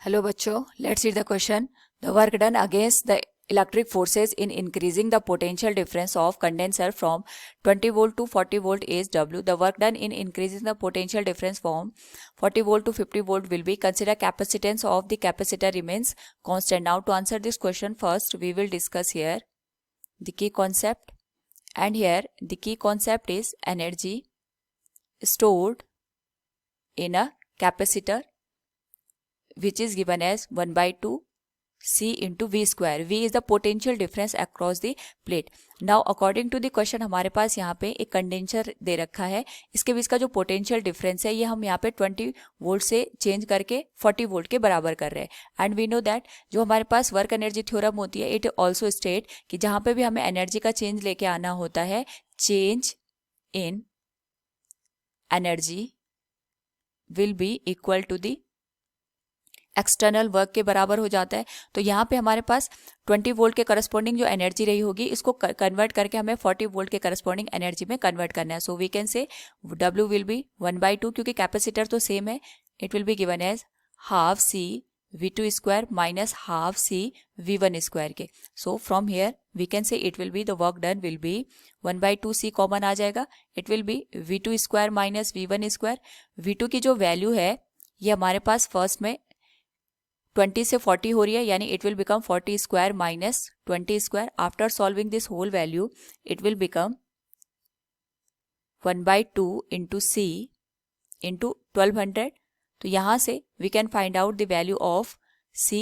Hello बच्चों, let's read the question. The work done against the electric forces in increasing the potential difference of condenser from 20 volt to 40 volt is W. The work done in increasing the potential difference from 40 volt to 50 volt will be. Consider capacitance of the capacitor remains constant. Now to answer this question, first we will discuss here the key concept, and here the key concept is energy stored in a capacitor which is given as 1 by 2 C into V square. V is the potential difference across the plate. Now according to the question हमारे पास यहाँ पे एक condenser दे रखा है. इसके बीच का जो potential difference है ये हम यहाँ पे 20 वोल्ट से चेंज करके 40 वोल्ट के बराबर कर रहे हैं. एंड वी नो दैट जो हमारे पास वर्क एनर्जी थ्योरम होती है, इट ऑल्सो स्टेट कि जहाँ पे भी हमें एनर्जी का चेंज लेके आना होता है, change in energy will be equal to the external work के बराबर हो जाता है. तो यहाँ पे हमारे पास 20 वोल्ट के करस्पॉन्डिंग जो एनर्जी रही होगी इसको कन्वर्ट करके हमें 40 वोल्ट के करस्पॉन्डिंग एनर्जी में कन्वर्ट करना है. So we can say W will be 1 by 2, क्योंकि कैपेसिटर तो सेम है. It will be given as half C V2 square minus half C V1 square के. So from here we can say it will be the work done will be 1 by 2 C common आ जाएगा. It will be V2 square minus V1 square. V2 की जो value है ये हमारे पास first में 20 से 40 हो रही है, यानी it will become 40 square minus 20 square. After solving this whole value it will become 1 by 2 into C into 1200. तो यहाँ से we can find out the value of C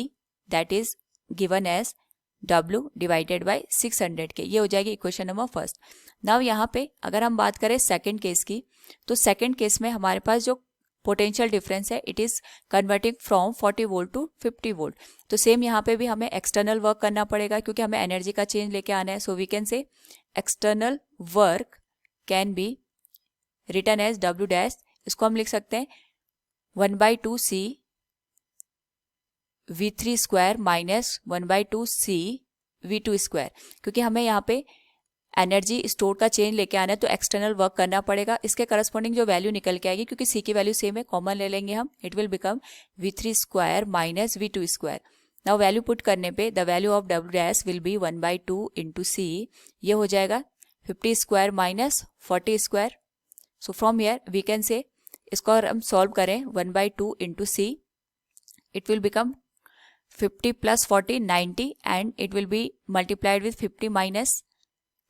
that is given as W divided by 600 के. ये हो जाएगी equation number first. Now यहाँ पे अगर हम बात करें सेकेंड केस की, तो सेकेंड केस में हमारे पास जो पोटेंशियल डिफरेंस है it is converting from 40 volt to 50 volt. तो सेम यहाँ पे भी हमें एक्सटर्नल वर्क करना पड़ेगा क्योंकि हमें एनर्जी का चेंज लेके आना है. So we can say external work can be written as W dash. इसको हम लिख सकते हैं 1 by 2 C V3 square minus 1 by 2 C V2 square. क्योंकि हमें यहाँ पे एनर्जी स्टोर का चेंज लेके आना है तो एक्सटर्नल वर्क करना पड़ेगा. इसके करस्पॉन्डिंग जो वैल्यू निकल के आएगी, क्योंकि C की वैल्यू सेम है, कॉमन ले लेंगे हम. It will become V3 square minus V2 square. Now value put करने पे the value of W dash will be 1 by 2 into C. ये हो जाएगा 50 square minus 40 square. So from here we can say इसको अगर हम सॉल्व करें 1 by 2 into C, it will become 50 plus 40 90 and it will be multiplied with 50 minus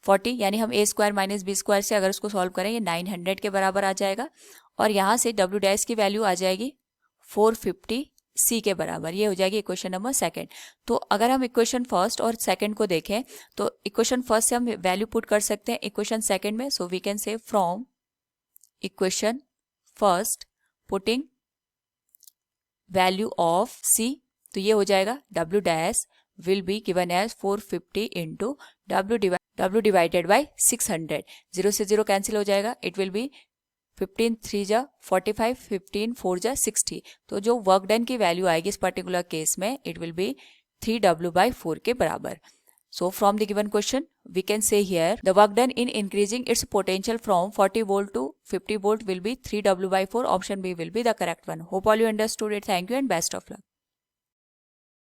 40, यानी हम a square minus b square से अगर उसको सॉल्व करें ये 900 के बराबर आ जाएगा. और यहाँ से W डैश की वैल्यू आ जाएगी 450 C के बराबर. ये हो जाएगी इक्वेशन नंबर सेकंड. तो अगर हम इक्वेशन फर्स्ट और सेकंड को देखें तो इक्वेशन फर्स्ट से हम वैल्यू पुट कर सकते हैं इक्वेशन सेकंड में. So we can say from equation first putting value of C, तो ये हो जाएगा W dash will be given as 450 into W divided by 600. 0 से 0 कैंसिल हो जाएगा. इट विल बी 15 3 जा 45, 15 4 जा 60. तो जो वर्क डन की वैल्यू आएगी इस पर्टिकुलर केस में it will B 3W by 4 के बराबर. So from the given question we can say here the work done in increasing its potential from 40 volt to 50 volt will be 3W by 4. Option B will be the correct one. Hope all you understood it. Thank you and best of luck.